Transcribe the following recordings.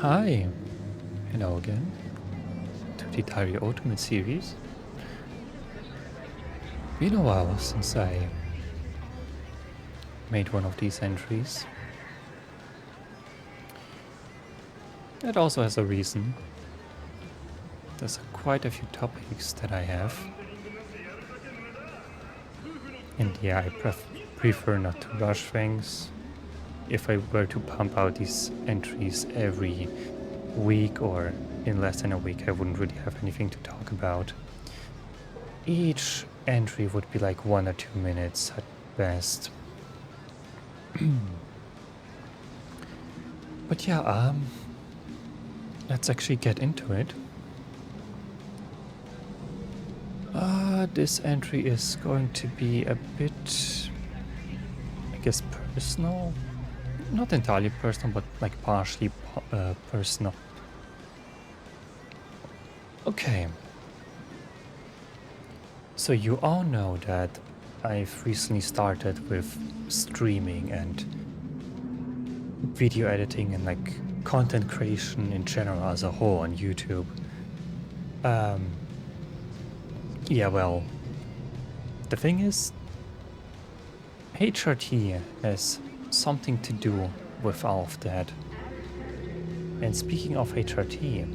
Hi, hello again to the Diary Ultimate series. Been a while since I made one of these entries. It also has a reason. There's quite a few topics that I have. And yeah, I prefer not to rush things. If I were to pump out these entries every week or in less than a week, I wouldn't really have anything to talk about. Each entry would be like 1 or 2 minutes at best. But yeah, let's actually get into it. This entry is going to be a bit, I guess, personal. Not entirely personal, but like partially personal. Okay. So you all know that I've recently started with streaming and video editing and like content creation in general as a whole on YouTube. Yeah, well, the thing is, HRT has something to do with all of that. And speaking of HRT,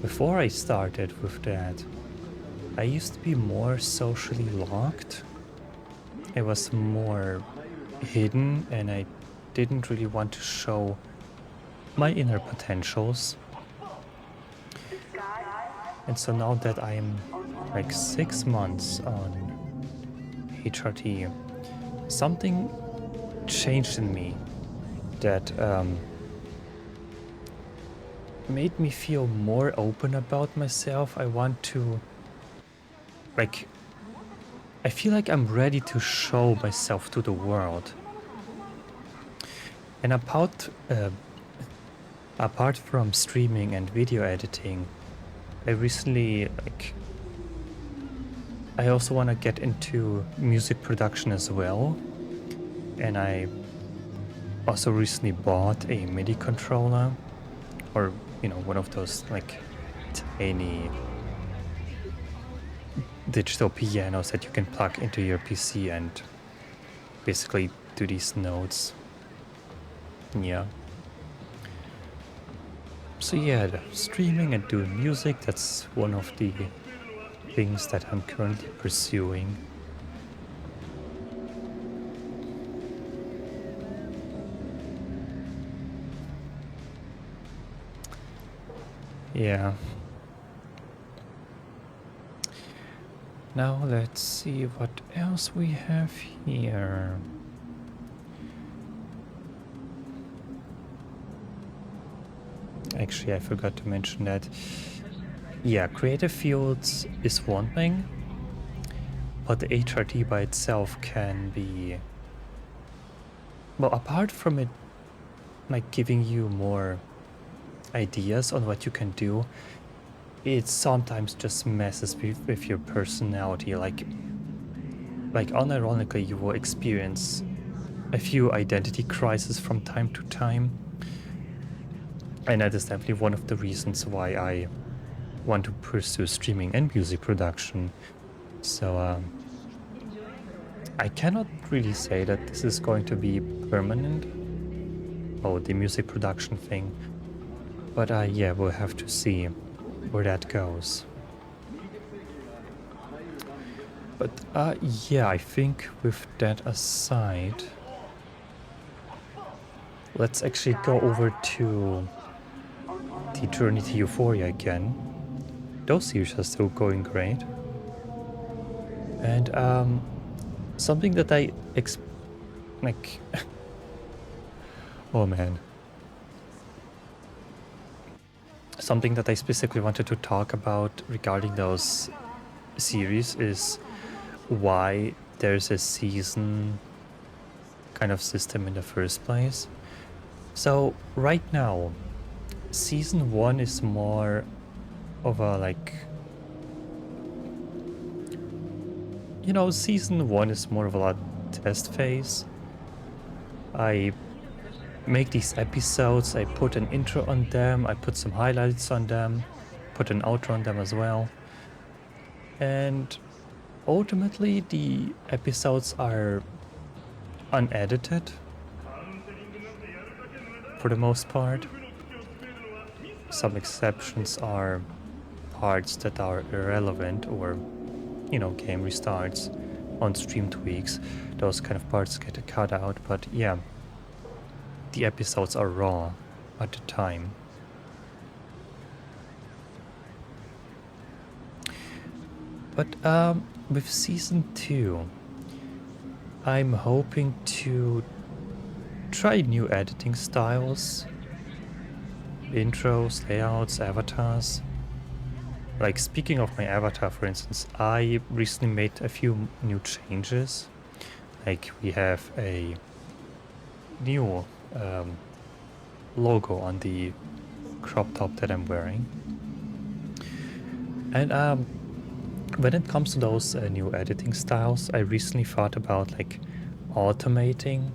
before I started with that, I used to be more socially locked. I was more hidden and I didn't really want to show my inner potentials. And so now that I'm like 6 months on HRT, something changed in me that made me feel more open about myself. I want to, like, I feel like I'm ready to show myself to the world. And apart from streaming and video editing, I recently, I also want to get into music production as well. And I also recently bought a MIDI controller, or, you know, one of those like tiny digital pianos that you can plug into your PC and basically do these notes. Yeah. So yeah, the streaming and doing music, that's one of the things that I'm currently pursuing. Yeah. Now let's see what else we have here. Actually, I forgot to mention that. Yeah, creative fields is one thing, but the HRT by itself can be, well, apart from it like giving you more ideas on what you can do, it sometimes just messes with your personality. Like unironically, you will experience a few identity crises from time to time. And that is definitely one of the reasons why I want to pursue streaming and music production. So I cannot really say that this is going to be permanent. Oh, the music production thing. But yeah, we'll have to see where that goes. But yeah, I think with that aside, let's actually go over to the journey to Euphoria again. Those series are still going great. And something that I like oh man. Something that I specifically wanted to talk about regarding those series is why there's a season kind of system in the first place. So right now, season 1 is more of a like, you know, season 1 is more of a test phase. I make these episodes. I put an intro on them, I put some highlights on them, put an outro on them as well. And ultimately, the episodes are unedited for the most part. Some exceptions are parts that are irrelevant or, game restarts, on-stream tweaks. Those kind of parts get cut out, but yeah, the episodes are raw at the time. But with season 2, I'm hoping to try new editing styles, intros, layouts, avatars. Like, speaking of my avatar, for instance, I recently made a few new changes. Like, we have a new logo on the crop top that I'm wearing. And when it comes to those new editing styles, I recently thought about like automating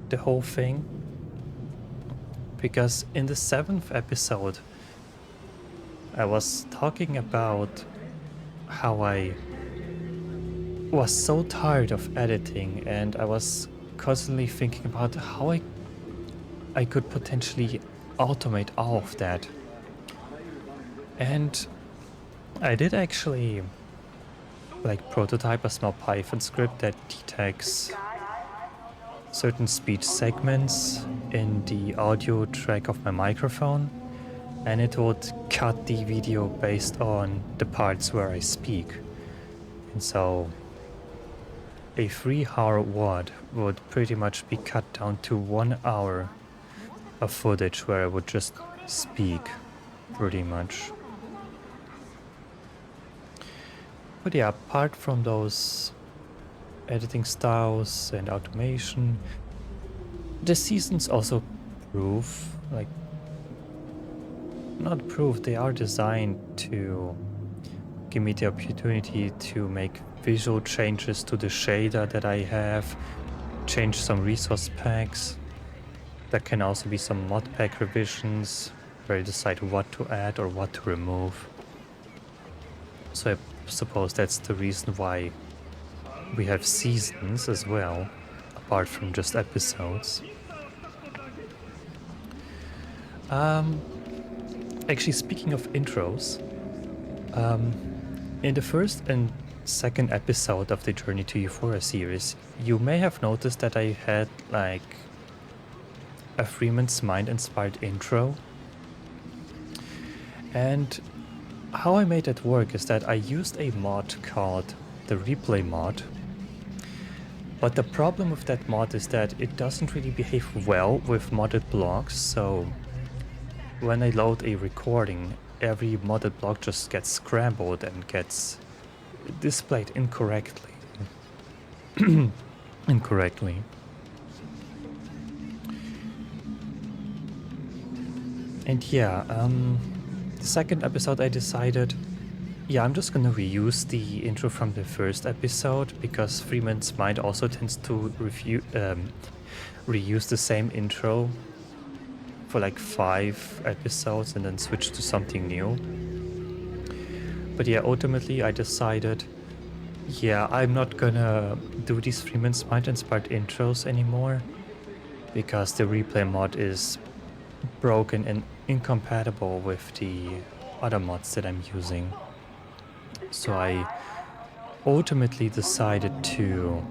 the whole thing. Because in the 7th episode, I was talking about how I was so tired of editing, and I was constantly thinking about how I could potentially automate all of that. And I did actually like prototype a small Python script that detects certain speech segments in the audio track of my microphone, and it would cut the video based on the parts where I speak. And so a 3-hour WOD would pretty much be cut down to 1 hour of footage where I would just speak, pretty much. But yeah, apart from those editing styles and automation, the seasons also prove, like, not prove, they are designed to give me the opportunity to make visual changes to the shader that I have, change some resource packs. There can also be some mod pack revisions where I decide what to add or what to remove. So I suppose that's the reason why we have seasons as well, apart from just episodes. Actually, speaking of intros, in the first and second episode of the Journey to Euphoria series, you may have noticed that I had like a Freeman's Mind inspired intro. And how I made it work is that I used a mod called the replay mod. But the problem with that mod is that it doesn't really behave well with modded blocks, so when I load a recording, every modded block just gets scrambled and gets displayed incorrectly. Incorrectly. And yeah, the second episode I decided, yeah, I'm just gonna reuse the intro from the first episode, because Freeman's Mind also tends to reuse the same intro for like 5 episodes and then switch to something new. But yeah, ultimately I decided, yeah, I'm not gonna do these Freeman's Mind inspired intros anymore, because the replay mod is broken and incompatible with the other mods that I'm using. So I ultimately decided to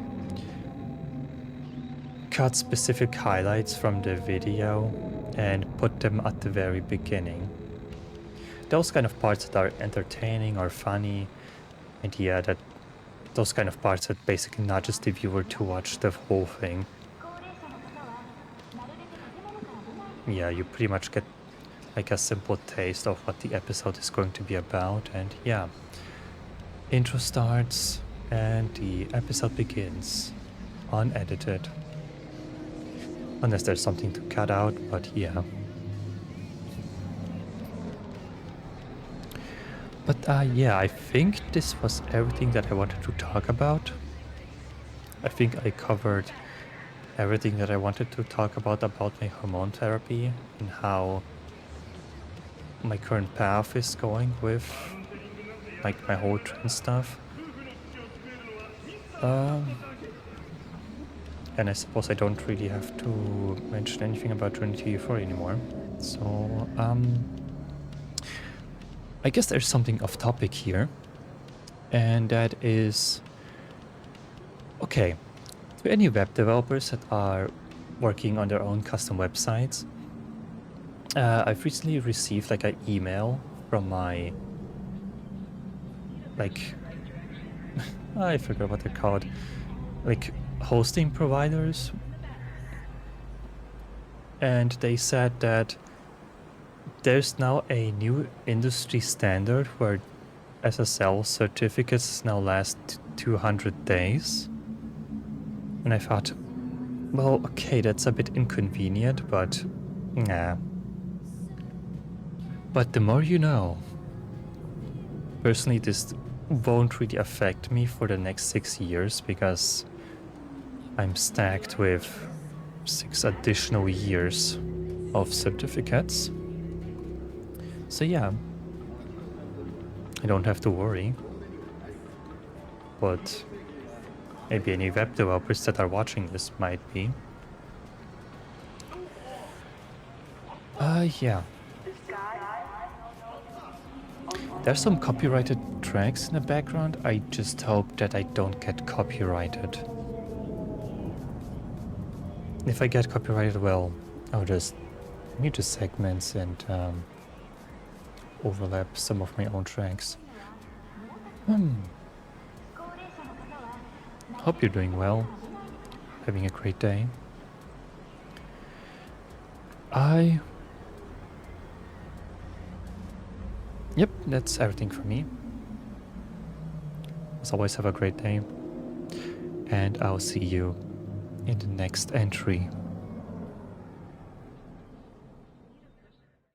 cut specific highlights from the video and put them at the very beginning. Those kind of parts that are entertaining or funny, and yeah, those kind of parts that basically nudges the viewer to watch the whole thing. Yeah, you pretty much get like a simple taste of what the episode is going to be about, and yeah, intro starts and the episode begins, unedited. Unless there's something to cut out, but yeah. But yeah, I think this was everything that I wanted to talk about. I think I covered everything that I wanted to talk about my hormone therapy and how my current path is going with like my whole trend stuff. And I suppose I don't really have to mention anything about Trinity Euphoria anymore. So, I guess there's something off topic here. And that is, okay, to any web developers that are working on their own custom websites, I've recently received like an email from my, like, I forgot what they're called, like hosting providers. And they said that there's now a new industry standard where SSL certificates now last 200 days. And I thought, well, okay, that's a bit inconvenient, but nah. But the more you know. Personally, this won't really affect me for the next 6 years because I'm stacked with 6 additional years of certificates. So yeah, I don't have to worry. But maybe any web developers that are watching this might be. Yeah. There's some copyrighted tracks in the background. I just hope that I don't get copyrighted. If I get copyrighted, well, I'll just mute the segments and overlap some of my own tracks. Hope you're doing well, having a great day. Yep, that's everything for me. As always, have a great day, and I'll see you in the next entry.